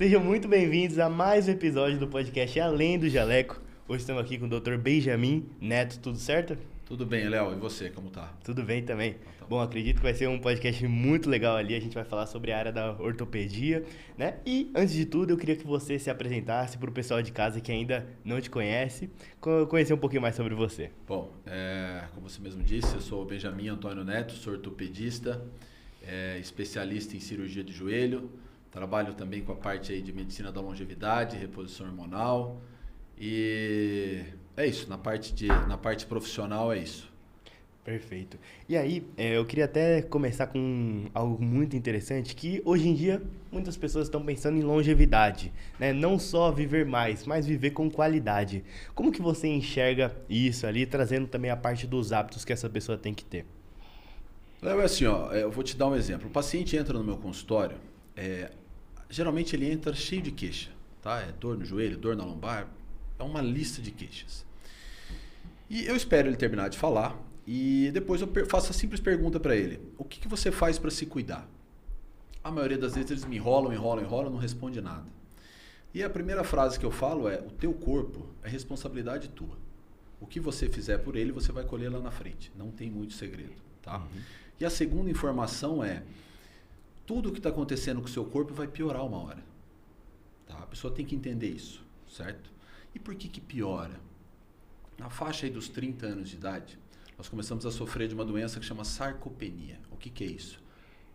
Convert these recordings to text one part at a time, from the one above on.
Sejam muito bem-vindos a mais um episódio do podcast Além do Jaleco. Hoje estamos aqui com o Dr. Benjamin Neto, tudo certo? Tudo bem, Léo. E você, como tá? Tudo bem também. Tá Bom, acredito que vai ser um podcast muito legal ali. A gente vai falar sobre a área da ortopedia, né? E, antes de tudo, eu queria que você se apresentasse para o pessoal de casa que ainda não te conhece, conhecer um pouquinho mais sobre você. Bom, como você mesmo disse, eu sou o Benjamin Antônio Neto, sou ortopedista, especialista em cirurgia de joelho, trabalho também com a parte aí de medicina da longevidade, reposição hormonal e é isso, na parte profissional é isso. Perfeito. E aí, eu queria até começar com algo muito interessante, que hoje em dia muitas pessoas estão pensando em longevidade, né? Não só viver mais, mas viver com qualidade. Como que você enxerga isso ali, trazendo também a parte dos hábitos que essa pessoa tem que ter? Léo, é assim, ó, eu vou te dar um exemplo. O paciente entra no meu consultório, geralmente ele entra cheio de queixa, tá? É dor no joelho, dor na lombar, é uma lista de queixas. E eu espero ele terminar de falar e depois eu faço a simples pergunta para ele: o que você faz para se cuidar? A maioria das vezes eles me enrolam, não responde nada. E a primeira frase que eu falo é: o teu corpo é responsabilidade tua. O que você fizer por ele, você vai colher lá na frente. Não tem muito segredo, tá? Uhum. E a segunda informação é: tudo o que está acontecendo com o seu corpo vai piorar uma hora. Tá? A pessoa tem que entender isso, certo? E por que piora? Na faixa aí dos 30 anos de idade, nós começamos a sofrer de uma doença que chama sarcopenia. O que é isso?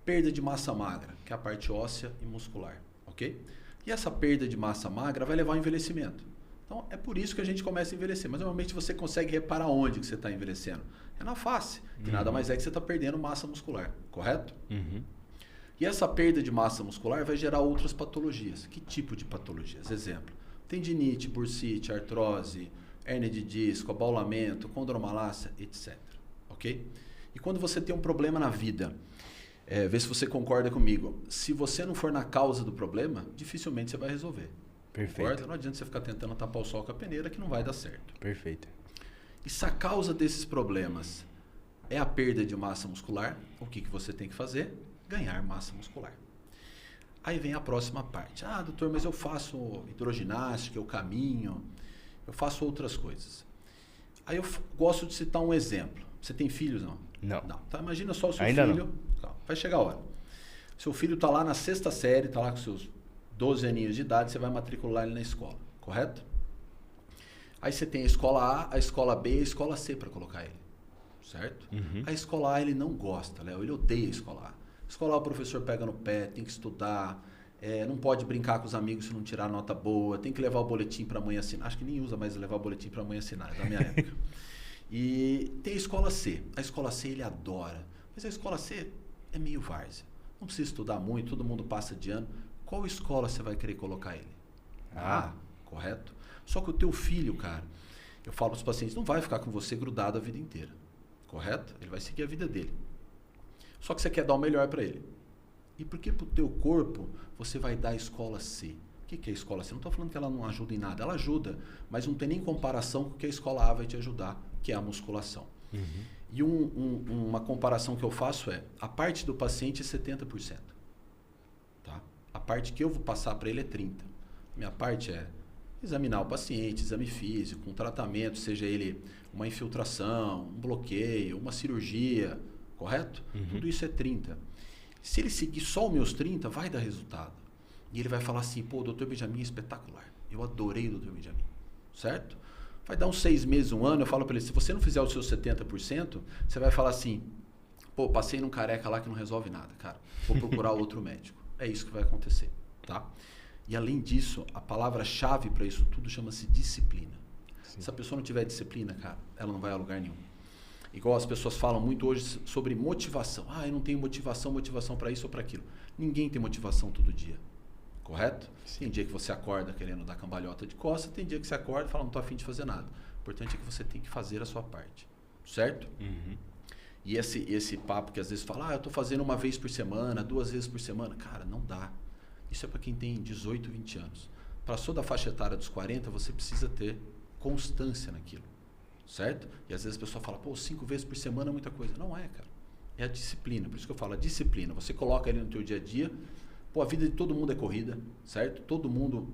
Perda de massa magra, que é a parte óssea e muscular, ok? E essa perda de massa magra vai levar ao envelhecimento. Então, é por isso que a gente começa a envelhecer. Mas, normalmente, você consegue reparar onde que você está envelhecendo. É na face, que nada mais é que você está perdendo massa muscular, correto? Uhum. E essa perda de massa muscular vai gerar outras patologias. Que tipo de patologias? Exemplo: tendinite, bursite, artrose, hérnia de disco, abaulamento, condromalácia, etc. Ok? E quando você tem um problema na vida, vê se você concorda comigo. Se você não for na causa do problema, dificilmente você vai resolver. Perfeito. Concorda? Não adianta você ficar tentando tapar o sol com a peneira, que não vai dar certo. Perfeito. E se a causa desses problemas é a perda de massa muscular, o que você tem que fazer? Ganhar massa muscular. Aí vem a próxima parte. Ah, doutor, mas eu faço hidroginástica, eu caminho, eu faço outras coisas. Aí eu gosto de citar um exemplo. Você tem filhos, não? Não. Tá, imagina só o seu Ainda filho. não. Calma, vai chegar a hora. Seu filho está lá na 6ª série, está lá com seus 12 aninhos de idade, você vai matricular ele na escola, correto? Aí você tem a escola A, a escola B e a escola C para colocar ele, certo? Uhum. A escola A ele não gosta, Léo, ele odeia a escola A. A escola A o professor pega no pé, tem que estudar, não pode brincar com os amigos se não tirar nota boa, tem que levar o boletim para a mãe assinar. Acho que nem usa mais levar o boletim para a mãe assinar, é da minha época. E tem a escola C. A escola C ele adora, mas a escola C é meio várzea. Não precisa estudar muito, todo mundo passa de ano. Qual escola você vai querer colocar ele? Correto? Só que o teu filho, cara, eu falo para os pacientes, não vai ficar com você grudado a vida inteira, correto? Ele vai seguir a vida dele. Só que você quer dar o melhor para ele. E por que para o teu corpo você vai dar a escola C? O que é a escola C? Não estou falando que ela não ajuda em nada, ela ajuda, mas não tem nem comparação com o que a escola A vai te ajudar, que é a musculação. Uhum. E uma comparação que eu faço é, a parte do paciente é 70%. Tá? A parte que eu vou passar para ele é 30%. Minha parte é examinar o paciente, exame físico, um tratamento, seja ele uma infiltração, um bloqueio, uma cirurgia, correto? Uhum. Tudo isso é 30%. Se ele seguir só os meus 30%, vai dar resultado. E ele vai falar assim: pô, o Dr. Benjamin é espetacular. Eu adorei o Dr. Benjamin. Certo? Vai dar uns 6 meses, um ano, eu falo para ele: se você não fizer os seus 70%, você vai falar assim: pô, passei num careca lá que não resolve nada, cara. Vou procurar outro médico. É isso que vai acontecer, tá? E além disso, a palavra-chave para isso tudo chama-se disciplina. Sim. Se a pessoa não tiver disciplina, cara, ela não vai a lugar nenhum. Igual as pessoas falam muito hoje sobre motivação. Ah, eu não tenho motivação para isso ou para aquilo. Ninguém tem motivação todo dia, correto? Sim. Tem dia que você acorda querendo dar cambalhota de costas, tem dia que você acorda e fala: não estou a fim de fazer nada. O importante é que você tem que fazer a sua parte, certo? Uhum. E esse papo que às vezes fala: eu estou fazendo 1 vez por semana, 2 vezes por semana. Cara, não dá. Isso é para quem tem 18, 20 anos. Passou da faixa etária dos 40, você precisa ter constância naquilo, certo? E às vezes a pessoa fala: pô, 5 vezes por semana é muita coisa. Não é, cara. É a disciplina. Por isso que eu falo, a disciplina. Você coloca ele no teu dia a dia, Pô, a vida de todo mundo é corrida, certo? Todo mundo,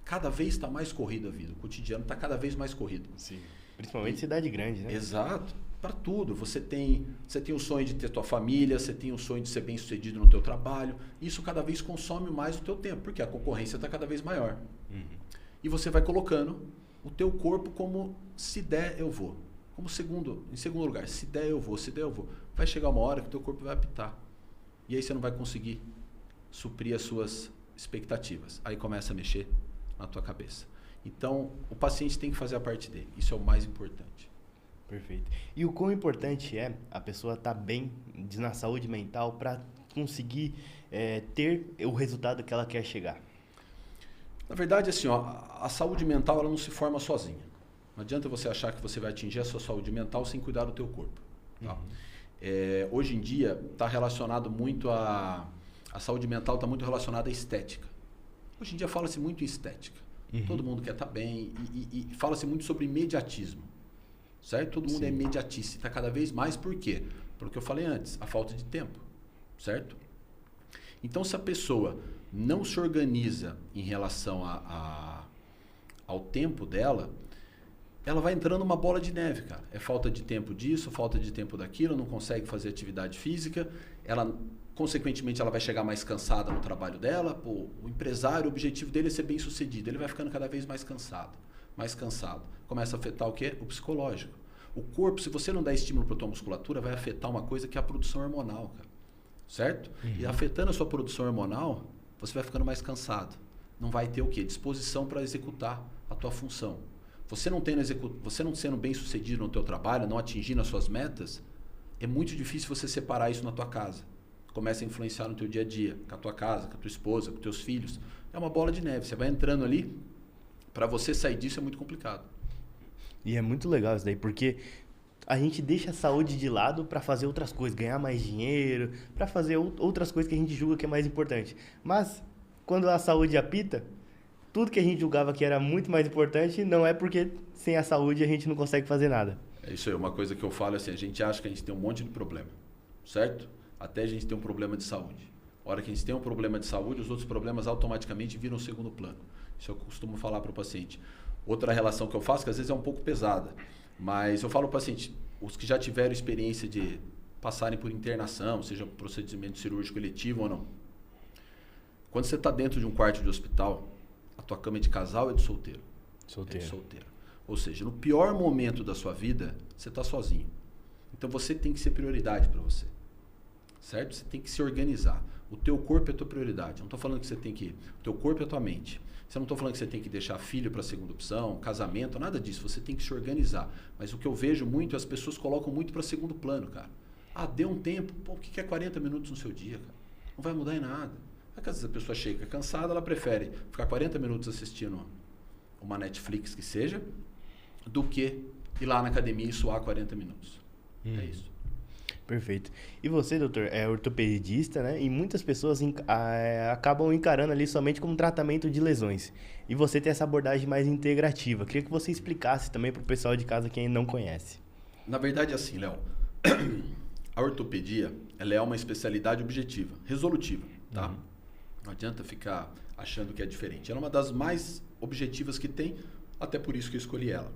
cada vez está mais corrida a vida. O cotidiano está cada vez mais corrido. Sim. Principalmente cidade grande, né? Exato. Para tudo. Você tem o sonho de ter tua família, você tem o sonho de ser bem sucedido no teu trabalho. Isso cada vez consome mais o teu tempo, porque a concorrência está cada vez maior. E você vai colocando o teu corpo como se der eu vou. Como em segundo lugar, se der eu vou, se der eu vou. Vai chegar uma hora que o teu corpo vai apitar. E aí você não vai conseguir suprir as suas expectativas. Aí começa a mexer na tua cabeça. Então, o paciente tem que fazer a parte dele. Isso é o mais importante. Perfeito. E o quão importante é a pessoa estar bem na saúde mental para conseguir ter o resultado que ela quer chegar? Na verdade, assim, ó, a saúde mental ela não se forma sozinha. Não adianta você achar que você vai atingir a sua saúde mental sem cuidar do teu corpo. Tá? Hoje em dia, está relacionado muito a saúde mental está muito relacionada à estética. Hoje em dia fala-se muito em estética. Todo mundo quer estar bem e fala-se muito sobre imediatismo. Certo? Todo mundo é imediatista. Está cada vez mais por quê? Pelo que eu falei antes, a falta de tempo. Certo? Então, se a pessoa não se organiza em relação ao tempo dela, ela vai entrando numa bola de neve, cara. É falta de tempo disso, falta de tempo daquilo, não consegue fazer atividade física, consequentemente, ela vai chegar mais cansada no trabalho dela. Pô, o empresário, o objetivo dele é ser bem sucedido. Ele vai ficando cada vez mais cansado, mais cansado. Começa a afetar o quê? O psicológico. O corpo, se você não dá estímulo para a tua musculatura, vai afetar uma coisa que é a produção hormonal, cara. Certo? E afetando a sua produção hormonal, você vai ficando mais cansado. Não vai ter o quê? Disposição para executar a tua função. Você não sendo bem sucedido no teu trabalho, não atingindo as suas metas, é muito difícil você separar isso na tua casa. Começa a influenciar no teu dia a dia, com a tua casa, com a tua esposa, com os teus filhos. É uma bola de neve. Você vai entrando ali, para você sair disso é muito complicado. E é muito legal isso daí, porque a gente deixa a saúde de lado para fazer outras coisas, ganhar mais dinheiro, para fazer outras coisas que a gente julga que é mais importante. Mas, quando a saúde apita, tudo que a gente julgava que era muito mais importante, não é porque sem a saúde a gente não consegue fazer nada. É isso aí, uma coisa que eu falo é assim, a gente acha que a gente tem um monte de problema, certo? Até a gente ter um problema de saúde. A hora que a gente tem um problema de saúde, os outros problemas automaticamente viram segundo plano. Isso eu costumo falar para o paciente. Outra relação que eu faço, que às vezes é um pouco pesada, mas eu falo para o paciente, os que já tiveram experiência de passarem por internação, seja procedimento cirúrgico eletivo ou não. Quando você está dentro de um quarto de hospital, a tua cama é de casal ou é de solteiro? Solteiro. É de solteiro. Ou seja, no pior momento da sua vida, você está sozinho. Então você tem que ser prioridade para você. Certo? Você tem que se organizar. O teu corpo é a tua prioridade. Eu não estou falando que você tem que... O teu corpo é a tua mente. Eu não estou falando que você tem que deixar filho para a segunda opção, casamento, nada disso. Você tem que se organizar. Mas o que eu vejo muito, as pessoas colocam muito para segundo plano, cara. Ah, deu um tempo. Pô, o que é 40 minutos no seu dia, cara? Não vai mudar em nada. Às vezes a pessoa chega cansada, ela prefere ficar 40 minutos assistindo uma Netflix que seja, do que ir lá na academia e suar 40 minutos. É isso. Perfeito. E você, doutor, é ortopedista, né? E muitas pessoas acabam encarando ali somente como tratamento de lesões. E você tem essa abordagem mais integrativa. Queria que você explicasse também para o pessoal de casa que ainda não conhece. Na verdade, é assim, Léo. A ortopedia, ela é uma especialidade objetiva, resolutiva, tá? Não adianta ficar achando que é diferente. Ela é uma das mais objetivas que tem, até por isso que eu escolhi ela.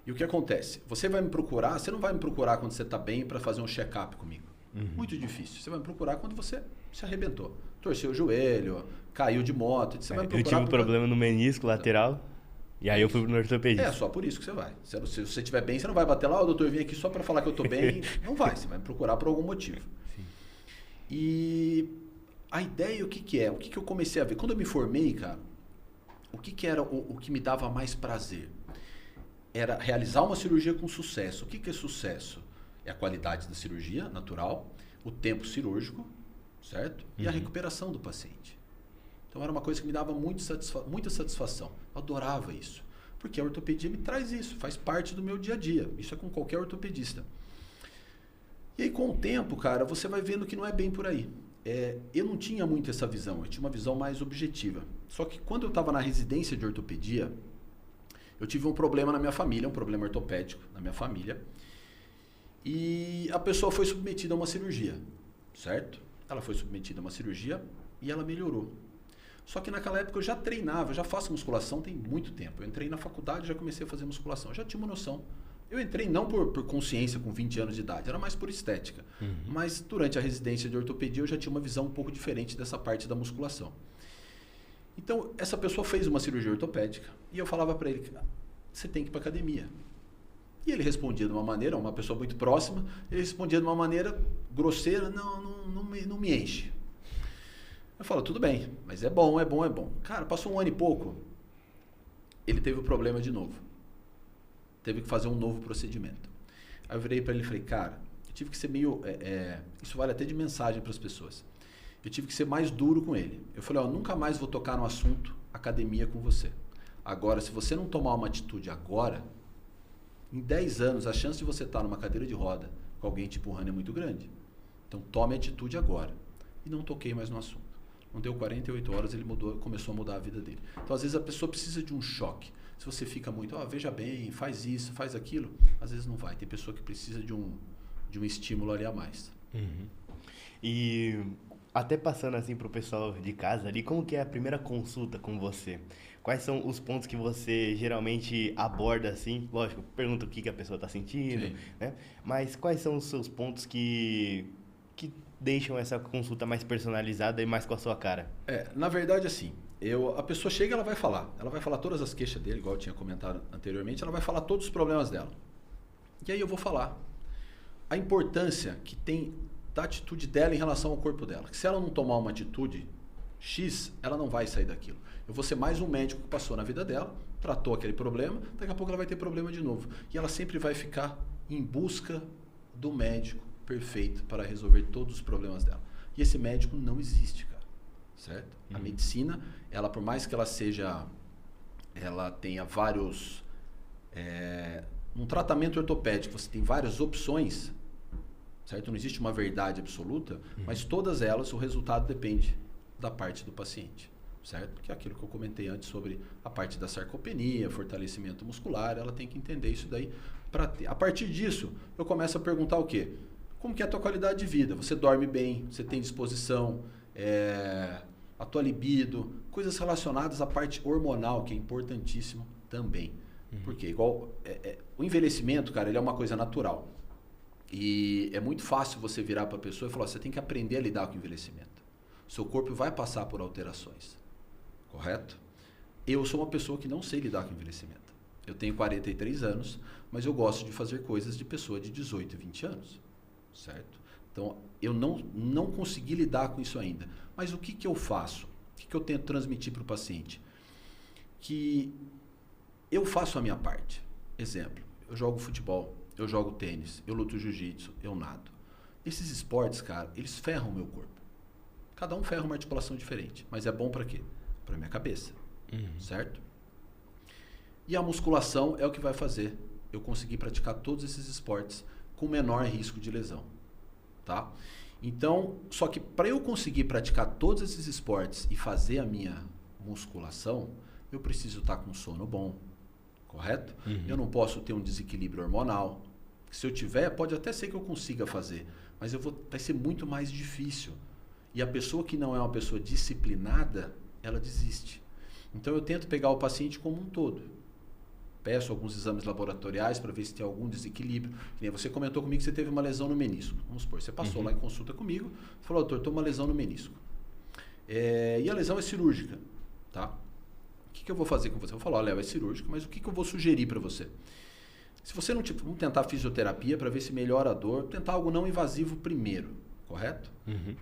E o que acontece? Você vai me procurar, você não vai me procurar quando você está bem para fazer um check-up comigo. Muito difícil. Você vai me procurar quando você se arrebentou. Torceu o joelho, caiu de moto. Você vai me procurar eu tive um problema no menisco lateral e aí eu fui no ortopedista. É só por isso que você vai. Se você estiver bem, você não vai bater lá, doutor, eu vim aqui só para falar que eu estou bem. Não vai, você vai me procurar por algum motivo. Sim. E a ideia, o que é? O que eu comecei a ver? Quando eu me formei, cara, o que era o que me dava mais prazer? Era realizar uma cirurgia com sucesso. O que é sucesso? É a qualidade da cirurgia natural, o tempo cirúrgico, certo? E a recuperação do paciente. Então era uma coisa que me dava muita satisfação. Eu adorava isso. Porque a ortopedia me traz isso, faz parte do meu dia a dia. Isso é com qualquer ortopedista. E aí com o tempo, cara, você vai vendo que não é bem por aí. Eu não tinha muito essa visão, eu tinha uma visão mais objetiva. Só que quando eu estava na residência de ortopedia, eu tive um problema na minha família, um problema ortopédico na minha família. E a pessoa foi submetida a uma cirurgia, certo? Ela foi submetida a uma cirurgia E ela melhorou. Só que naquela época eu já treinava, eu já faço musculação tem muito tempo. Eu entrei na faculdade e já comecei a fazer musculação. Eu já tinha uma noção. Eu entrei não por consciência com 20 anos de idade, era mais por estética. Mas durante a residência de ortopedia eu já tinha uma visão um pouco diferente dessa parte da musculação. Então, essa pessoa fez uma cirurgia ortopédica e eu falava para ele, você tem que ir para academia. E ele respondia de uma maneira, uma pessoa muito próxima, ele respondia de uma maneira grosseira, não me enche. Eu falo, tudo bem, mas é bom. Cara, passou um ano e pouco, ele teve o problema de novo. Teve que fazer um novo procedimento. Aí eu virei para ele e falei, cara, eu tive que ser meio... isso vale até de mensagem para as pessoas. Eu tive que ser mais duro com ele. Eu falei, nunca mais vou tocar no assunto academia com você. Agora, se você não tomar uma atitude agora, em 10 anos, a chance de você estar numa cadeira de roda com alguém te empurrando é muito grande. Então, tome atitude agora. E não toquei mais no assunto. Não deu 48 horas, ele começou a mudar a vida dele. Então, às vezes, a pessoa precisa de um choque. Se você fica muito, veja bem, faz isso, faz aquilo, às vezes não vai. Tem pessoa que precisa de um estímulo ali a mais. E até passando assim pro pessoal de casa ali, como que é a primeira consulta com você? Quais são os pontos que você geralmente aborda assim? Lógico, pergunta o que a pessoa está sentindo, né? Mas quais são os seus pontos que deixam essa consulta mais personalizada e mais com a sua cara? Na verdade, assim, a pessoa chega e ela vai falar todas as queixas dele, igual eu tinha comentado anteriormente, ela vai falar todos os problemas dela. E aí eu vou falar a importância que tem da atitude dela em relação ao corpo dela. Que se ela não tomar uma atitude X, ela não vai sair daquilo. Eu vou ser mais um médico que passou na vida dela, tratou aquele problema, daqui a pouco ela vai ter problema de novo. E ela sempre vai ficar em busca do médico perfeito para resolver todos os problemas dela. E esse médico não existe, cara. Certo? A medicina, ela por mais que ela tenha vários... num tratamento ortopédico, você tem várias opções, certo? Não existe uma verdade absoluta, mas todas elas, o resultado depende da parte do paciente, certo? Que é aquilo que eu comentei antes sobre a parte da sarcopenia, fortalecimento muscular, ela tem que entender isso daí. A partir disso, eu começo a perguntar o quê? Como que é a tua qualidade de vida? Você dorme bem? Você tem disposição? A tua libido? Coisas relacionadas à parte hormonal, que é importantíssimo também. Porque igual o envelhecimento, cara, ele é uma coisa natural. E é muito fácil você virar para a pessoa e falar, você tem que aprender a lidar com o envelhecimento. Seu corpo vai passar por alterações. Correto? Eu sou uma pessoa que não sei lidar com o envelhecimento. Eu tenho 43 anos, mas eu gosto de fazer coisas de pessoa de 18 e 20 anos. Certo? Então, eu não consegui lidar com isso ainda. Mas o que eu faço? O que eu tento transmitir para o paciente? Que eu faço a minha parte. Exemplo, eu jogo futebol, eu jogo tênis, eu luto jiu-jitsu, eu nado. Esses esportes, cara, eles ferram o meu corpo. Cada um ferra uma articulação diferente. Mas é bom para quê? Para minha cabeça. Certo? E a musculação é o que vai fazer eu conseguir praticar todos esses esportes com menor risco de lesão. Tá? Então, só que para eu conseguir praticar todos esses esportes e fazer a minha musculação, eu preciso estar com sono bom. Correto? Eu não posso ter um desequilíbrio hormonal. Se eu tiver, pode até ser que eu consiga fazer, mas vai ser muito mais difícil. E a pessoa que não é uma pessoa disciplinada, ela desiste. Então eu tento pegar o paciente como um todo. Peço alguns exames laboratoriais para ver se tem algum desequilíbrio. Que nem você comentou comigo que você teve uma lesão no menisco. Vamos supor, você passou lá em consulta comigo, falou, doutor, estou uma lesão no menisco. E a lesão é cirúrgica. Tá? O que eu vou fazer com você? Eu vou falar, Léo, é cirúrgico, mas o que eu vou sugerir para você? Se você não vamos tentar fisioterapia para ver se melhora a dor, tentar algo não invasivo primeiro, correto?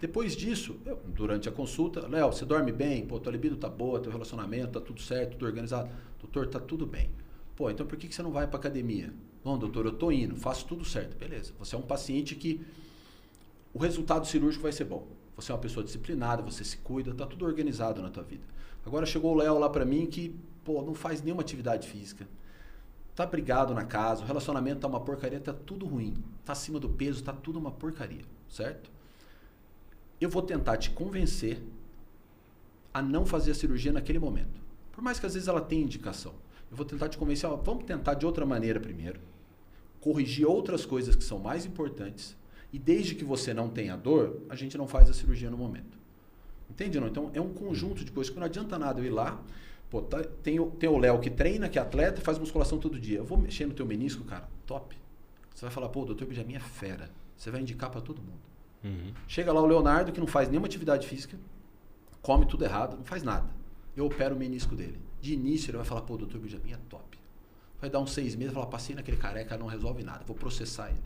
Depois disso, durante a consulta, Léo, você dorme bem? Pô, tua libido tá boa, teu relacionamento tá tudo certo, tudo organizado. Doutor, tá tudo bem. Pô, então por que você não vai para academia? Não, doutor, eu tô indo, faço tudo certo. Beleza, você é um paciente que o resultado cirúrgico vai ser bom. Você é uma pessoa disciplinada, você se cuida, tá tudo organizado na tua vida. Agora chegou o Léo lá para mim que, pô, não faz nenhuma atividade física. Tá brigado na casa, o relacionamento tá uma porcaria, tá tudo ruim. Tá acima do peso, tá tudo uma porcaria, certo? Eu vou tentar te convencer a não fazer a cirurgia naquele momento. Por mais que às vezes ela tenha indicação. Eu vou tentar te convencer, vamos tentar de outra maneira primeiro. Corrigir outras coisas que são mais importantes. E desde que você não tenha dor, a gente não faz a cirurgia no momento. Entende, não? Então, é um conjunto de coisas que não adianta nada eu ir lá. Pô, tem o Léo que treina, que é atleta, faz musculação todo dia. Eu vou mexer no teu menisco, cara, top. Você vai falar, pô, o Dr. Benjamin é fera. Você vai indicar para todo mundo. Chega lá o Leonardo, que não faz nenhuma atividade física, come tudo errado, não faz nada. Eu opero o menisco dele. De início, ele vai falar, pô, o Dr. Benjamin é top. Vai dar uns 6 meses, vai falar, passei naquele careca, não resolve nada, vou processar ele.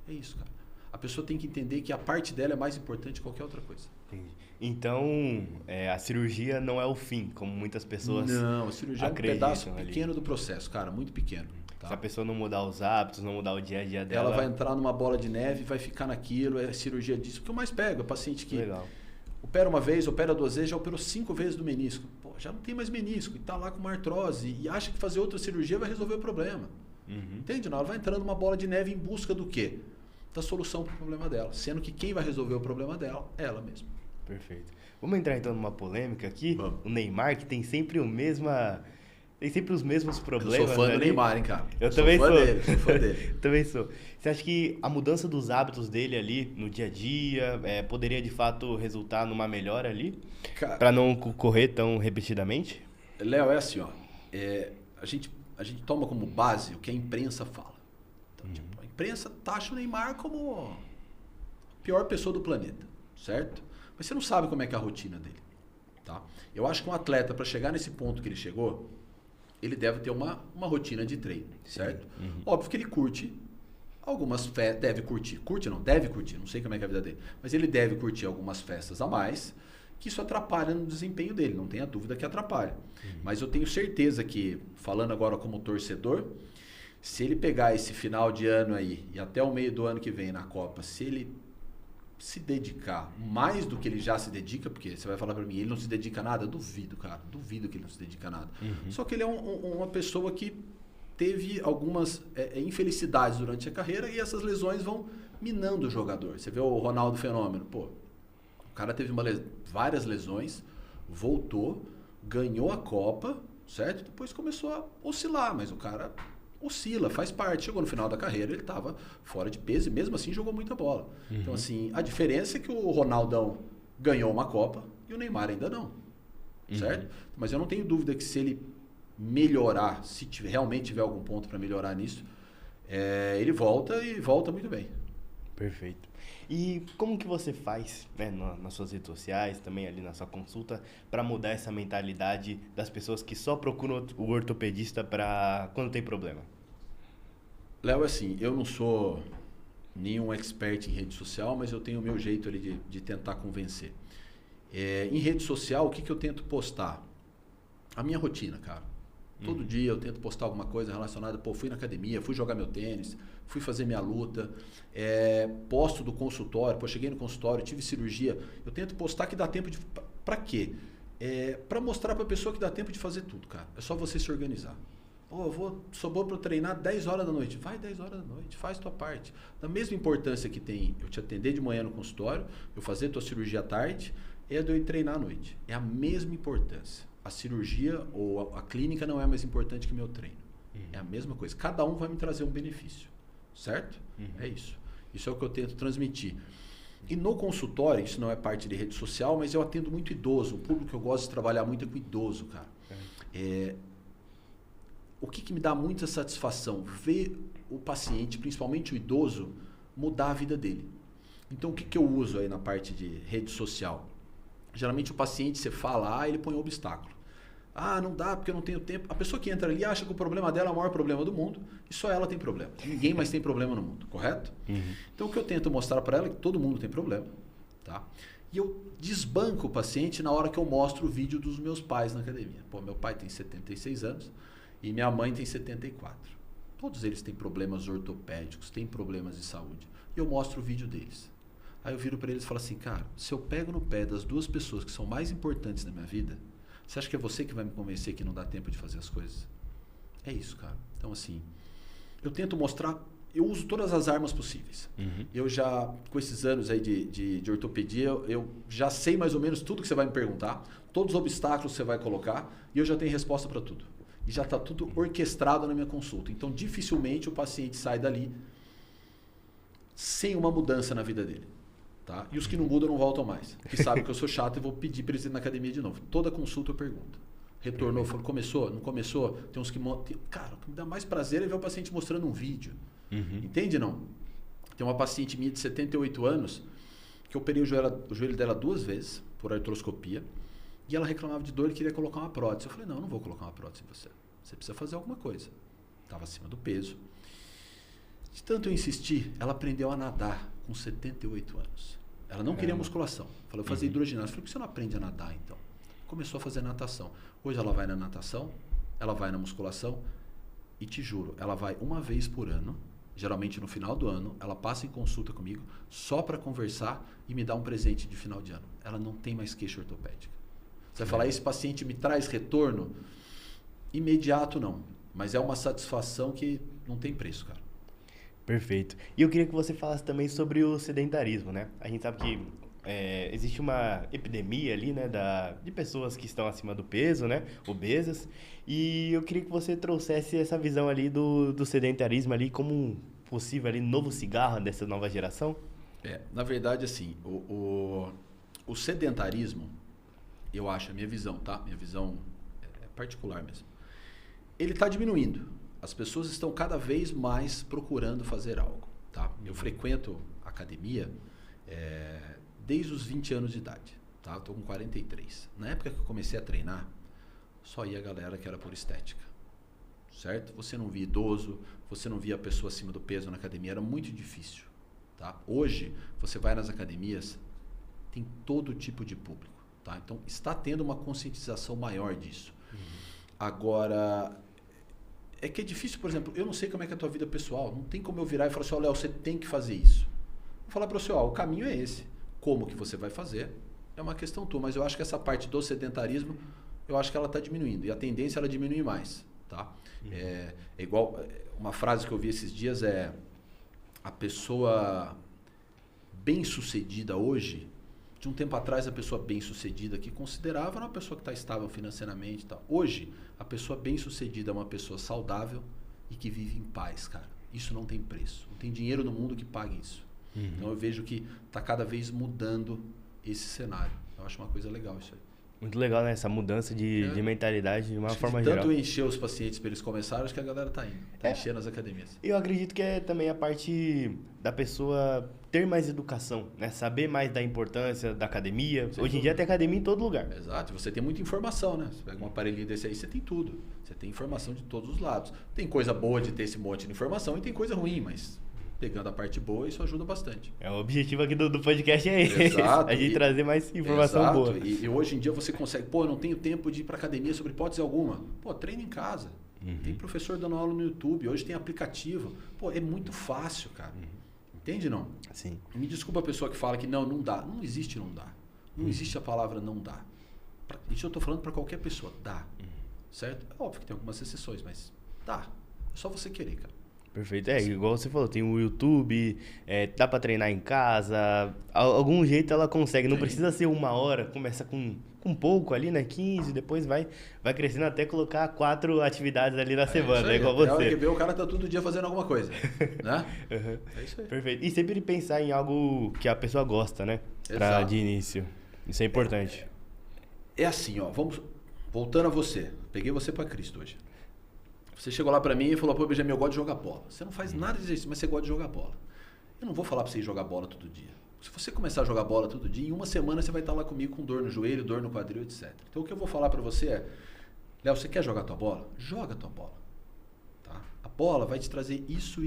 É isso, cara. A pessoa tem que entender que a parte dela é mais importante que qualquer outra coisa. Entendi. Então, a cirurgia não é o fim, como muitas pessoas Não, a cirurgia é um pedaço pequeno do processo, cara, muito pequeno. Tá? Se a pessoa não mudar os hábitos, não mudar o dia a dia dela... Ela vai entrar numa bola de neve, vai ficar naquilo, é cirurgia disso. O que eu mais pego é paciente que opera uma vez, opera 2 vezes, já operou 5 vezes do menisco. Pô, já não tem mais menisco, e tá lá com uma artrose, e acha que fazer outra cirurgia vai resolver o problema. Entende? Não, ela vai entrando numa bola de neve em busca do quê? Da solução para o problema dela. Sendo que quem vai resolver o problema dela é ela mesma. Perfeito. Vamos entrar então numa polêmica aqui. Vamos. O Neymar, que tem sempre tem sempre os mesmos problemas. Eu sou fã ali. do Neymar, hein, cara? Eu também sou. Sou fã dele. Também sou. Você acha que a mudança dos hábitos dele ali no dia a dia poderia de fato resultar numa melhora ali? Para não correr tão repetidamente? Léo, é assim, ó. A gente toma como base o que a imprensa fala. Então, tipo, a imprensa taxa o Neymar como a pior pessoa do planeta, certo? Mas você não sabe como é que é a rotina dele, tá? Eu acho que um atleta, para chegar nesse ponto que ele chegou, ele deve ter uma rotina de treino, certo? Óbvio que ele curte algumas festas, deve curtir, não sei como é que é a vida dele, mas ele deve curtir algumas festas a mais, que isso atrapalha no desempenho dele, não tenha dúvida que atrapalha. Mas eu tenho certeza que, falando agora como torcedor, se ele pegar esse final de ano aí e até o meio do ano que vem na Copa, se ele se dedicar mais do que ele já se dedica, porque você vai falar para mim, ele não se dedica a nada? Eu duvido, cara. Duvido que ele não se dedica a nada. Só que ele é uma pessoa que teve algumas infelicidades durante a carreira e essas lesões vão minando o jogador. Você vê o Ronaldo Fenômeno, pô, o cara teve várias lesões, voltou, ganhou a Copa, certo? Depois começou a oscilar, mas o cara oscila, faz parte. Chegou no final da carreira, ele estava fora de peso e mesmo assim jogou muita bola. Então, assim, a diferença é que o Ronaldão ganhou uma Copa e o Neymar ainda não. Certo? Mas eu não tenho dúvida que se ele melhorar, se realmente tiver algum ponto para melhorar nisso, ele volta e volta muito bem. Perfeito. E como que você faz, né, nas suas redes sociais, também ali na sua consulta, para mudar essa mentalidade das pessoas que só procuram o ortopedista para quando tem problema? Léo, assim, eu não sou nenhum expert em rede social, mas eu tenho o meu jeito ali de tentar convencer. Em rede social, o que eu tento postar? A minha rotina, cara. Todo dia eu tento postar alguma coisa relacionada, pô, fui na academia, fui jogar meu tênis, fui fazer minha luta, posto do consultório, pô, cheguei no consultório, tive cirurgia. Eu tento postar que dá tempo de... Pra quê? Pra mostrar pra pessoa que dá tempo de fazer tudo, cara. É só você se organizar. Pô, sobrou pra eu treinar 10 horas da noite. Vai 10 horas da noite, faz tua parte. Da mesma importância que tem eu te atender de manhã no consultório, eu fazer tua cirurgia à tarde, é de eu ir treinar à noite. É a mesma importância. A cirurgia ou a clínica não é mais importante que meu treino. É a mesma coisa. Cada um vai me trazer um benefício. Certo? É isso. Isso é o que eu tento transmitir. E no consultório, isso não é parte de rede social, mas eu atendo muito idoso. O público que eu gosto de trabalhar muito é com idoso, cara. O que me dá muita satisfação? Ver o paciente, principalmente o idoso, mudar a vida dele. Então, o que eu uso aí na parte de rede social? Geralmente o paciente, você fala, ele põe um obstáculo. Não dá porque eu não tenho tempo. A pessoa que entra ali acha que o problema dela é o maior problema do mundo e só ela tem problema. Ninguém mais tem problema no mundo, correto? Então o que eu tento mostrar para ela é que todo mundo tem problema. Tá? E eu desbanco o paciente na hora que eu mostro o vídeo dos meus pais na academia. Pô, meu pai tem 76 anos e minha mãe tem 74. Todos eles têm problemas ortopédicos, têm problemas de saúde. E eu mostro o vídeo deles. Aí eu viro para eles e falo assim, cara, se eu pego no pé das duas pessoas que são mais importantes na minha vida, você acha que é você que vai me convencer que não dá tempo de fazer as coisas? É isso, cara. Então, assim, eu tento mostrar, eu uso todas as armas possíveis. Eu já, com esses anos aí de ortopedia, eu já sei mais ou menos tudo que você vai me perguntar, todos os obstáculos que você vai colocar, e eu já tenho resposta para tudo. E já está tudo orquestrado na minha consulta. Então, dificilmente o paciente sai dali sem uma mudança na vida dele. Tá? E os que não mudam não voltam mais. Que sabem que eu sou chato e vou pedir para eles irem na academia de novo. Toda consulta eu pergunto. Retornou, falou, começou? Não começou? Tem uns que... Cara, o que me dá mais prazer é ver o paciente mostrando um vídeo. Entende, não? Tem uma paciente minha de 78 anos que eu operei o joelho dela 2 vezes por artroscopia e ela reclamava de dor e queria colocar uma prótese. Eu falei, não vou colocar uma prótese em você. Você precisa fazer alguma coisa. Estava acima do peso. De tanto eu insistir, ela aprendeu a nadar com 78 anos. Ela não queria musculação. Falou, fazer hidroginástica. Eu falei, por que você não aprende a nadar, então? Começou a fazer natação. Hoje ela vai na natação, ela vai na musculação e te juro, ela vai uma vez por ano, geralmente no final do ano, ela passa em consulta comigo só para conversar e me dá um presente de final de ano. Ela não tem mais queixa ortopédica. Você vai falar, esse paciente me traz retorno? Imediato não, mas é uma satisfação que não tem preço, cara. Perfeito. E eu queria que você falasse também sobre o sedentarismo, né? A gente sabe que existe uma epidemia ali, né, de pessoas que estão acima do peso, né, obesas, e eu queria que você trouxesse essa visão ali do sedentarismo ali como um possível ali novo cigarro dessa nova geração. Na verdade, assim, o sedentarismo, eu acho, a minha visão, tá? Minha visão é particular mesmo. Ele está diminuindo. As pessoas estão cada vez mais procurando fazer algo, tá? Eu frequento academia desde os 20 anos de idade, tá? Eu tô com 43. Na época que eu comecei a treinar, só ia a galera que era por estética, certo? Você não via idoso, você não via a pessoa acima do peso na academia, era muito difícil, tá? Hoje, você vai nas academias, tem todo tipo de público, tá? Então, está tendo uma conscientização maior disso. Agora, é que é difícil, por exemplo, eu não sei como é que é a tua vida pessoal, não tem como eu virar e falar assim, ó, Léo, você tem que fazer isso. Vou falar para você, ó, o caminho é esse. Como que você vai fazer é uma questão tua, mas eu acho que essa parte do sedentarismo, eu acho que ela está diminuindo e a tendência é ela diminuir mais, tá? É igual, uma frase que eu vi esses dias a pessoa bem-sucedida hoje, de um tempo atrás a pessoa bem-sucedida que considerava uma pessoa que está estável financeiramente e tal. Hoje, a pessoa bem-sucedida é uma pessoa saudável e que vive em paz, cara. Isso não tem preço. Não tem dinheiro no mundo que pague isso. Então eu vejo que está cada vez mudando esse cenário. Eu acho uma coisa legal isso aí. Muito legal, né? Essa mudança de mentalidade de uma forma geral. Tanto encher os pacientes para eles começarem, acho que a galera tá indo. Tá enchendo as academias. Eu acredito que é também a parte da pessoa ter mais educação, né? Saber mais da importância da academia. Hoje em dia tem academia em todo lugar. Exato. Você tem muita informação, né? Você pega um aparelhinho desse aí, você tem tudo. Você tem informação de todos os lados. Tem coisa boa de ter esse monte de informação e tem coisa ruim, mas... Pegando a parte boa, isso ajuda bastante. O objetivo aqui do podcast é esse. Exato. A gente trazer mais informação boa. E hoje em dia você consegue... Pô, eu não tenho tempo de ir para academia sobre hipótese alguma. Pô, treina em casa. Tem professor dando aula no YouTube. Hoje tem aplicativo. Pô, é muito fácil, cara. Entende, não? Sim. Me desculpa a pessoa que fala que não dá. Não existe não dá. Não existe a palavra não dá. Isso eu estou falando para qualquer pessoa. Dá. Certo? É óbvio que tem algumas exceções, mas dá. É só você querer, cara. Perfeito. Igual você falou, tem o YouTube, dá pra treinar em casa, algum jeito ela consegue, não precisa ser 1 hora, começa com pouco ali, né, 15, depois vai crescendo até colocar 4 atividades ali na semana, igual você. É hora que vê, o cara tá todo dia fazendo alguma coisa, né? É isso aí. Perfeito. E sempre pensar em algo que a pessoa gosta, né, pra, de início. Isso é importante. É assim, ó, voltando a você, peguei você pra Cristo hoje. Você chegou lá pra mim e falou, pô, Benjamin, eu gosto de jogar bola. Você não faz nada de exercício, mas você gosta de jogar bola. Eu não vou falar pra você ir jogar bola todo dia. Se você começar a jogar bola todo dia, em 1 semana você vai estar lá comigo com dor no joelho, dor no quadril, etc. Então o que eu vou falar pra você é, Léo, você quer jogar tua bola? Joga tua bola. Tá? A bola vai te trazer isso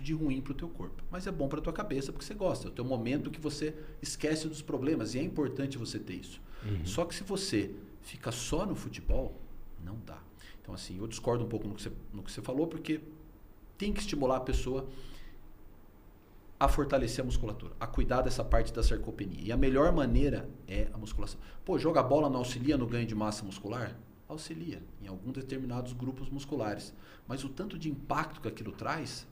de ruim pro teu corpo. Mas é bom pra tua cabeça porque você gosta. É o teu momento que você esquece dos problemas e é importante você ter isso. Só que se você fica só no futebol, não dá. Então, assim, eu discordo um pouco no que você falou, porque tem que estimular a pessoa a fortalecer a musculatura, a cuidar dessa parte da sarcopenia. E a melhor maneira é a musculação. Pô, jogar bola não auxilia no ganho de massa muscular? Auxilia, em alguns determinados grupos musculares. Mas o tanto de impacto que aquilo traz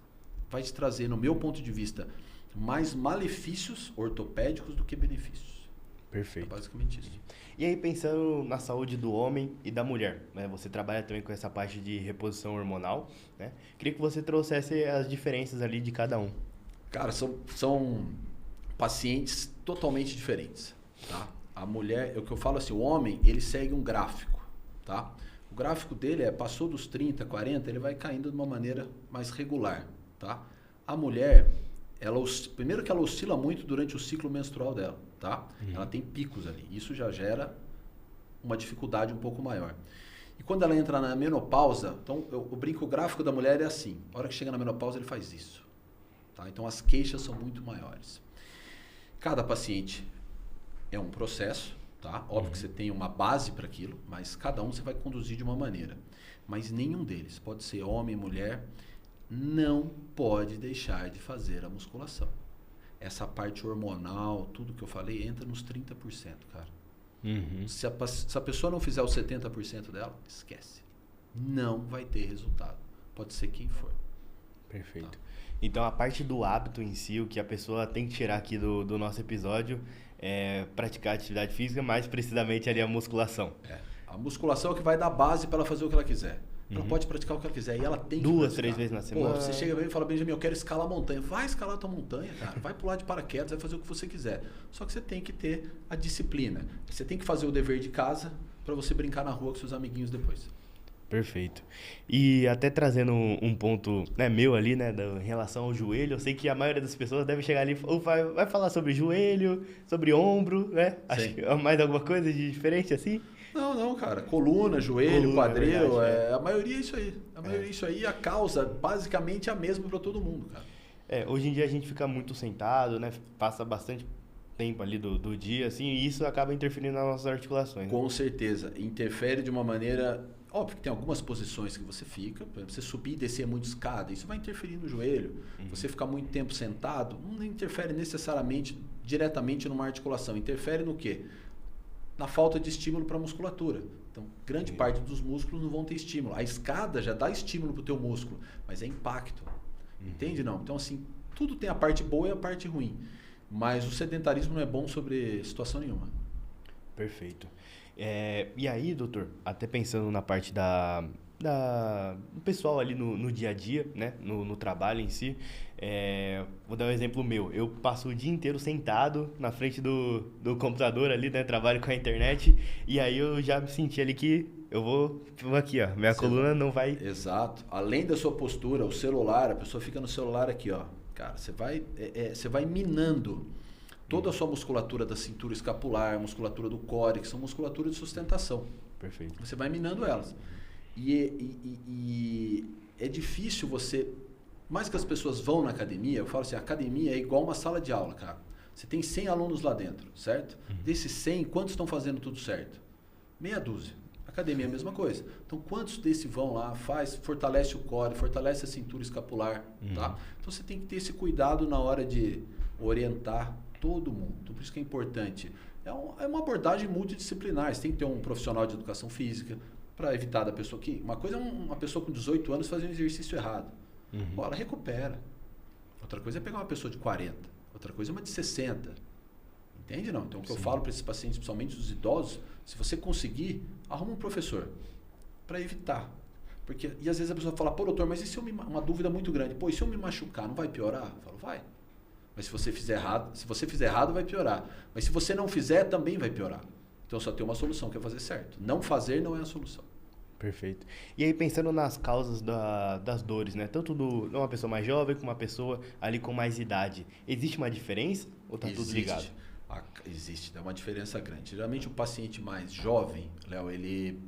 vai te trazer, no meu ponto de vista, mais malefícios ortopédicos do que benefícios. Perfeito. É basicamente isso. E aí, pensando na saúde do homem e da mulher, né? Você trabalha também com essa parte de reposição hormonal, né? Queria que você trouxesse as diferenças ali de cada um. Cara, são pacientes totalmente diferentes, tá? A mulher, é o que eu falo assim, o homem, ele segue um gráfico, tá? O gráfico dele passou dos 30, 40, ele vai caindo de uma maneira mais regular, tá? A mulher, primeiro que ela oscila muito durante o ciclo menstrual dela, tá? Ela tem picos ali, isso já gera uma dificuldade um pouco maior. E quando ela entra na menopausa, então eu brinco, o gráfico da mulher é assim, a hora que chega na menopausa ele faz isso, tá? Então as queixas são muito maiores. Cada paciente é um processo, tá? Óbvio que você tem uma base para aquilo, mas cada um você vai conduzir de uma maneira. Mas nenhum deles, pode ser homem, mulher, não pode deixar de fazer a musculação. Essa parte hormonal, tudo que eu falei, entra nos 30%, cara. Se a pessoa não fizer os 70% dela, esquece. Não vai ter resultado. Pode ser quem for. Perfeito. Tá? Então, a parte do hábito em si, o que a pessoa tem que tirar aqui do nosso episódio é praticar atividade física, mais precisamente ali a musculação. A musculação é o que vai dar base para ela fazer o que ela quiser. Ela pode praticar o que ela quiser e ela tem que Duas, praticar. 3 vezes na semana. Pô, você chega bem e fala, Benjamin, eu quero escalar a montanha. Vai escalar a tua montanha, cara. Vai pular de paraquedas, vai fazer o que você quiser. Só que você tem que ter a disciplina. Você tem que fazer o dever de casa para você brincar na rua com seus amiguinhos depois. Perfeito. E até trazendo um ponto, né, meu ali, né, em relação ao joelho, eu sei que a maioria das pessoas deve chegar ali ou vai falar sobre joelho, sobre ombro, né? Acho que mais alguma coisa de diferente assim? Não, cara. Coluna, joelho, quadril, verdade, a maioria é isso aí. A maioria é isso aí. A causa, basicamente, é a mesma para todo mundo, cara. Hoje em dia a gente fica muito sentado, né? Passa bastante tempo ali do dia, assim, e isso acaba interferindo nas nossas articulações. Com certeza. Interfere de uma maneira... Óbvio que tem algumas posições que você fica, por exemplo, você subir e descer muito escada, isso vai interferir no joelho. Você ficar muito tempo sentado, não interfere necessariamente diretamente numa articulação. Interfere no quê? Na falta de estímulo para a musculatura. Então, grande parte dos músculos não vão ter estímulo. A escada já dá estímulo para o teu músculo, mas é impacto. Entende, não? Então, assim, tudo tem a parte boa e a parte ruim. Mas o sedentarismo não é bom sobre situação nenhuma. Perfeito. E aí, doutor, até pensando na parte do pessoal ali no dia a dia, né? No trabalho em si, vou dar um exemplo meu. Eu passo o dia inteiro sentado na frente do computador ali, né? Trabalho com a internet, e aí eu já me senti ali que eu vou aqui, ó. Minha coluna não vai... Exato. Além da sua postura, o celular, a pessoa fica no celular aqui, ó. Cara, você vai minando toda a sua musculatura da cintura escapular, musculatura do core, que são musculaturas de sustentação. Perfeito. Você vai minando elas. E é difícil você... Mais que as pessoas vão na academia, eu falo assim, a academia é igual uma sala de aula, cara. Você tem 100 alunos lá dentro, certo? Desses 100, quantos estão fazendo tudo certo? Meia dúzia. Academia é a mesma coisa. Então, quantos desses vão lá, fortalece o core, fortalece a cintura escapular, tá? Então, você tem que ter esse cuidado na hora de orientar todo mundo. Então, por isso que é importante. É uma abordagem multidisciplinar. Você tem que ter um profissional de educação física para evitar da pessoa que... Uma coisa é uma pessoa com 18 anos fazer um exercício errado. Bom, ela recupera. Outra coisa é pegar uma pessoa de 40. Outra coisa é uma de 60. Entende, não? Então, o que eu falo para esses pacientes, principalmente os idosos, se você conseguir, arruma um professor para evitar. E às vezes a pessoa fala, pô, doutor, mas e se uma dúvida muito grande? Pô, e se eu me machucar, não vai piorar? Eu falo, vai. Mas se você fizer errado, vai piorar. Mas se você não fizer, também vai piorar. Então só tem uma solução, que é fazer certo. Não fazer não é a solução. Perfeito. E aí, pensando nas causas das dores, né? Tanto de uma pessoa mais jovem como uma pessoa ali com mais idade. Existe uma diferença ou tá tudo ligado? Existe, é uma diferença grande. Geralmente o paciente mais jovem, Léo, ele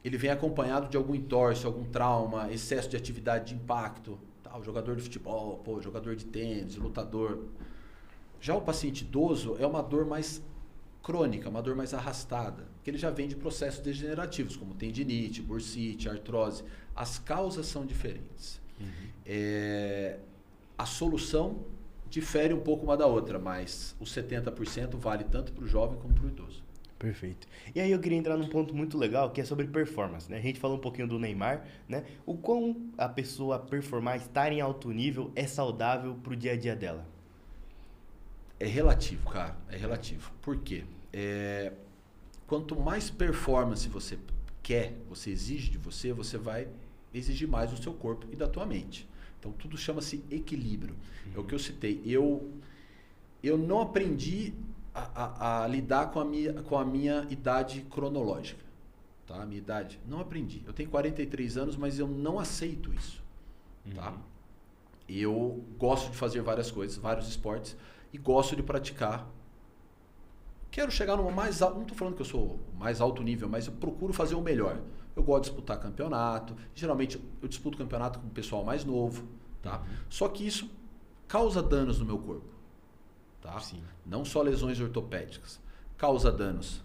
vem acompanhado de algum entorse, algum trauma, excesso de atividade de impacto. O jogador de futebol, jogador de tênis, lutador. Já o paciente idoso é uma dor mais crônica, uma dor mais arrastada, que ele já vem de processos degenerativos, como tendinite, bursite, artrose. As causas são diferentes. A solução difere um pouco uma da outra, mas os 70% vale tanto para o jovem como para o idoso. Perfeito. E aí eu queria entrar num ponto muito legal, que é sobre performance, né? A gente falou um pouquinho do Neymar, né? O quão a pessoa performar, estar em alto nível, é saudável pro dia a dia dela? É relativo, cara. É relativo. Por quê? Quanto mais performance você quer, você exige de você, você vai exigir mais do seu corpo e da tua mente. Então, tudo chama-se equilíbrio. É o que eu citei. eu não aprendi a lidar com a minha idade cronológica. Tá? A minha idade, não aprendi. Eu tenho 43 anos, mas eu não aceito isso. Tá? Eu gosto de fazer várias coisas, vários esportes, e gosto de praticar. Quero chegar numa mais alto, não estou falando que eu sou mais alto nível, mas eu procuro fazer o melhor. Eu gosto de disputar campeonato, geralmente eu disputo campeonato com o pessoal mais novo, tá? Só que isso causa danos no meu corpo, tá? Sim. Não só lesões ortopédicas, causa danos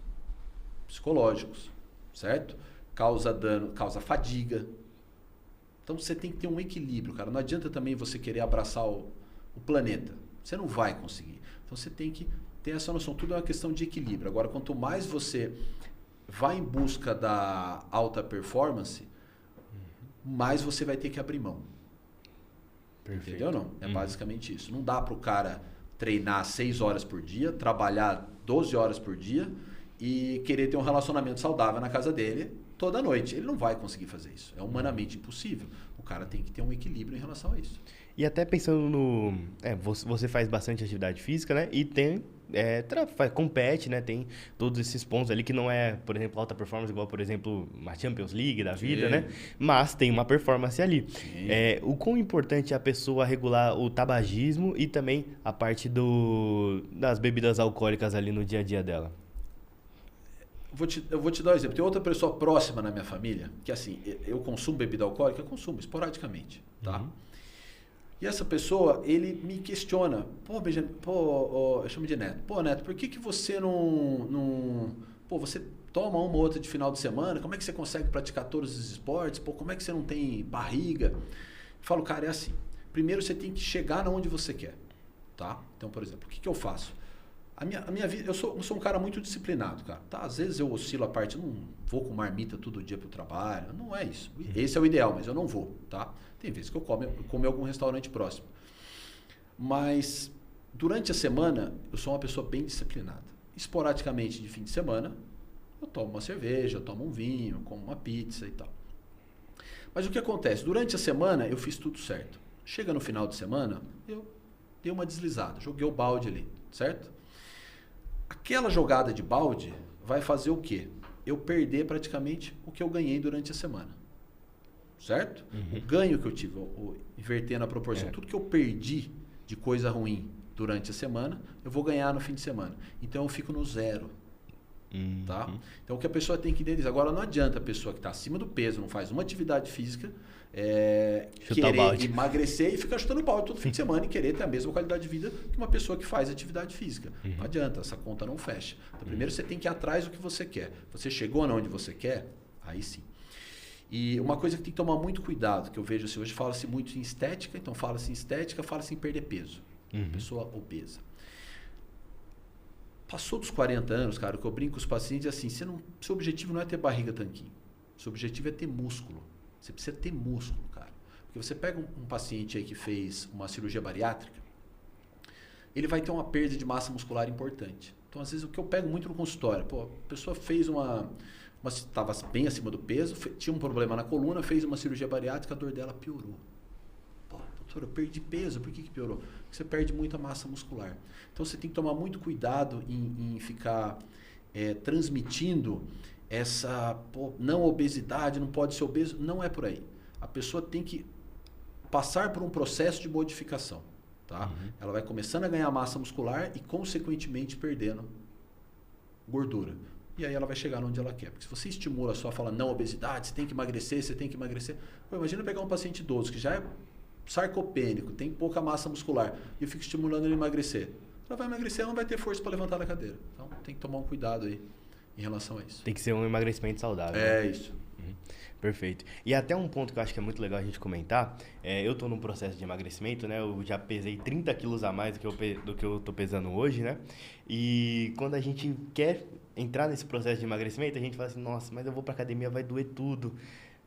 psicológicos, certo? Causa fadiga. Então você tem que ter um equilíbrio, cara. Não adianta também você querer abraçar o planeta. Você não vai conseguir. Então você tem que ter essa noção. Tudo é uma questão de equilíbrio. Agora, quanto mais você vai em busca da alta performance, mais você vai ter que abrir mão. Perfeito. Entendeu? Não? É basicamente isso. Não dá para o cara treinar 6 horas por dia, trabalhar 12 horas por dia e querer ter um relacionamento saudável na casa dele toda noite. Ele não vai conseguir fazer isso. É humanamente impossível. O cara tem que ter um equilíbrio em relação a isso. E até pensando no... você faz bastante atividade física, né? E tem... compete, né? Tem todos esses pontos ali que não é, por exemplo, alta performance, igual, por exemplo, uma Champions League da vida, né? Mas tem uma performance ali. O quão importante é a pessoa regular o tabagismo e também a parte das bebidas alcoólicas ali no dia a dia dela? Eu vou te dar um exemplo. Tem outra pessoa próxima na minha família que, assim, eu consumo bebida alcoólica? Eu consumo, esporadicamente, tá? E essa pessoa, ele me questiona. Eu chamo de Neto. Pô, Neto, por que você não... Pô, você toma uma ou outra de final de semana, como é que você consegue praticar todos os esportes? Pô, como é que você não tem barriga? Eu falo, cara, é assim. Primeiro você tem que chegar onde você quer, tá? Então, por exemplo, o que eu faço? A minha vida, eu sou um cara muito disciplinado, cara. Tá? Às vezes eu oscilo a parte, não vou com marmita todo dia pro trabalho, não é isso. Esse é o ideal, mas eu não vou, tá? Tem vezes que eu como em algum restaurante próximo. Mas durante a semana eu sou uma pessoa bem disciplinada. Esporadicamente de fim de semana eu tomo uma cerveja, eu tomo um vinho, como uma pizza e tal. Mas o que acontece? Durante a semana eu fiz tudo certo. Chega no final de semana, eu dei uma deslizada, joguei o balde ali, certo? Aquela jogada de balde vai fazer o quê? Eu perder praticamente o que eu ganhei durante a semana. Certo? O ganho que eu tive, invertendo a proporção. Tudo que eu perdi de coisa ruim durante a semana, eu vou ganhar no fim de semana. Então eu fico no zero. Tá? Então o que a pessoa tem que entender. Agora não adianta a pessoa que está acima do peso, não faz uma atividade física, querer emagrecer e ficar chutando balde todo fim de semana e querer ter a mesma qualidade de vida que uma pessoa que faz atividade física. Não adianta, essa conta não fecha. Então primeiro você tem que ir atrás do que você quer. Você chegou onde você quer? Aí sim. E uma coisa que tem que tomar muito cuidado, que eu vejo assim, hoje fala-se muito em estética, então fala-se em estética, fala-se em perder peso. Pessoa obesa. Passou dos 40 anos, cara, o que eu brinco com os pacientes é assim, seu objetivo não é ter barriga tanquinho. Seu objetivo é ter músculo. Você precisa ter músculo, cara. Porque você pega um paciente aí que fez uma cirurgia bariátrica, ele vai ter uma perda de massa muscular importante. Então, às vezes, o que eu pego muito no consultório, a pessoa fez estava bem acima do peso, tinha um problema na coluna, fez uma cirurgia bariátrica, a dor dela piorou. Doutor, eu perdi peso, por que piorou? Porque você perde muita massa muscular. Então você tem que tomar muito cuidado em ficar transmitindo essa não obesidade, não pode ser obeso, não é por aí. A pessoa tem que passar por um processo de modificação. Tá? Ela vai começando a ganhar massa muscular e consequentemente perdendo gordura. E aí ela vai chegar onde ela quer. Porque se você estimula só, fala não obesidade, você tem que emagrecer. Imagina pegar um paciente idoso que já é sarcopênico, tem pouca massa muscular, e eu fico estimulando ele a emagrecer. Ela vai emagrecer, ela não vai ter força para levantar da cadeira. Então tem que tomar um cuidado aí em relação a isso. Tem que ser um emagrecimento saudável. Isso. Perfeito. E até um ponto que eu acho que é muito legal a gente comentar, eu estou num processo de emagrecimento, né? Eu já pesei 30 quilos a mais do que eu estou pesando hoje, né? E quando a gente quer entrar nesse processo de emagrecimento, a gente fala assim, nossa, mas eu vou pra academia, vai doer tudo.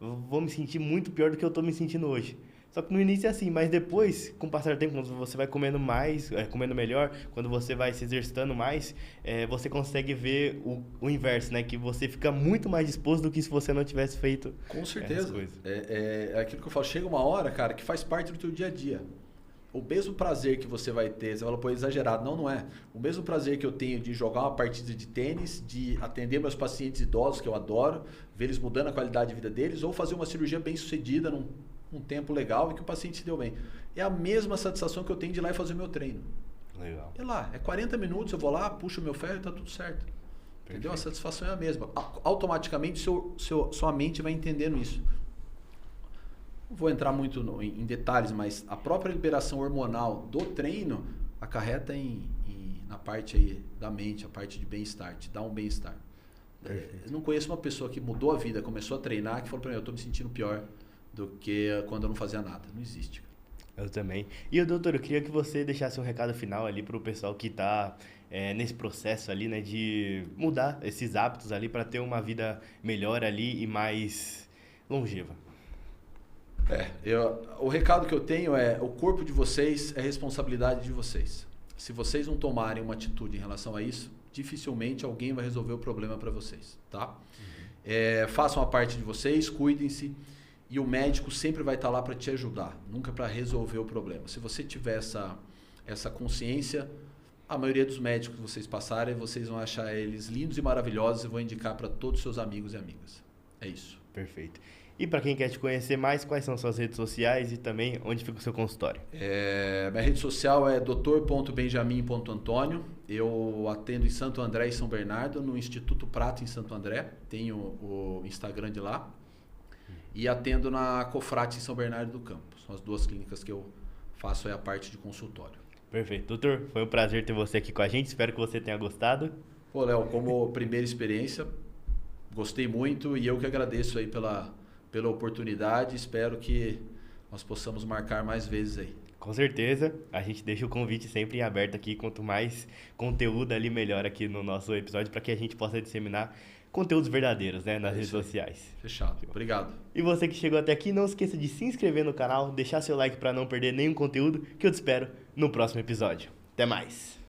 Eu vou me sentir muito pior do que eu estou me sentindo hoje. Só que no início é assim, mas depois, com o passar do tempo, quando você vai comendo mais, comendo melhor, quando você vai se exercitando mais, você consegue ver o inverso, né? Que você fica muito mais disposto do que se você não tivesse feito. Com certeza. É aquilo que eu falo, chega uma hora, cara, que faz parte do teu dia a dia. o mesmo prazer que você vai ter, você fala, pô, exagerado. Não, não é. O mesmo prazer que eu tenho de jogar uma partida de tênis, de atender meus pacientes idosos, que eu adoro, ver eles mudando a qualidade de vida deles, ou fazer uma cirurgia bem sucedida num tempo legal e que o paciente se deu bem. É a mesma satisfação que eu tenho de ir lá e fazer o meu treino. Legal. É lá, é 40 minutos, eu vou lá, puxo o meu ferro e tá tudo certo. Entendeu? A satisfação é a mesma. Automaticamente sua mente vai entendendo isso. Não vou entrar muito em detalhes, mas a própria liberação hormonal do treino acarreta na parte aí da mente, a parte de bem-estar, te dá um bem-estar. Eu não conheço uma pessoa que mudou a vida, começou a treinar, que falou pra mim, eu tô me sentindo pior do que quando eu não fazia nada. Não existe. Eu também. E, doutor, eu queria que você deixasse um recado final ali pro pessoal que tá nesse processo ali, né, de mudar esses hábitos ali para ter uma vida melhor ali e mais longeva. O recado que eu tenho é, o corpo de vocês é responsabilidade de vocês. Se vocês não tomarem uma atitude em relação a isso, dificilmente alguém vai resolver o problema para vocês, tá? Façam a parte de vocês, cuidem-se, e o médico sempre vai estar lá para te ajudar, nunca para resolver o problema. Se você tiver essa consciência, a maioria dos médicos que vocês passarem, vocês vão achar eles lindos e maravilhosos e vão indicar para todos os seus amigos e amigas. É isso. Perfeito. E para quem quer te conhecer mais, quais são suas redes sociais e também onde fica o seu consultório? Minha rede social é dr.benjamin.antônio. Eu atendo em Santo André e São Bernardo, no Instituto Prato em Santo André. Tenho o Instagram de lá. E atendo na Cofrate em São Bernardo do Campo. São as duas clínicas que eu faço a parte de consultório. Perfeito. Doutor, foi um prazer ter você aqui com a gente. Espero que você tenha gostado. Pô, Léo, como primeira experiência, gostei muito e eu que agradeço aí pela oportunidade. Espero que nós possamos marcar mais vezes aí. Com certeza, a gente deixa o convite sempre em aberto aqui. Quanto mais conteúdo ali, melhor aqui no nosso episódio, para que a gente possa disseminar conteúdos verdadeiros, né, nas redes sociais. Fechado. Obrigado. E você que chegou até aqui, não esqueça de se inscrever no canal, deixar seu like para não perder nenhum conteúdo, que eu te espero no próximo episódio. Até mais!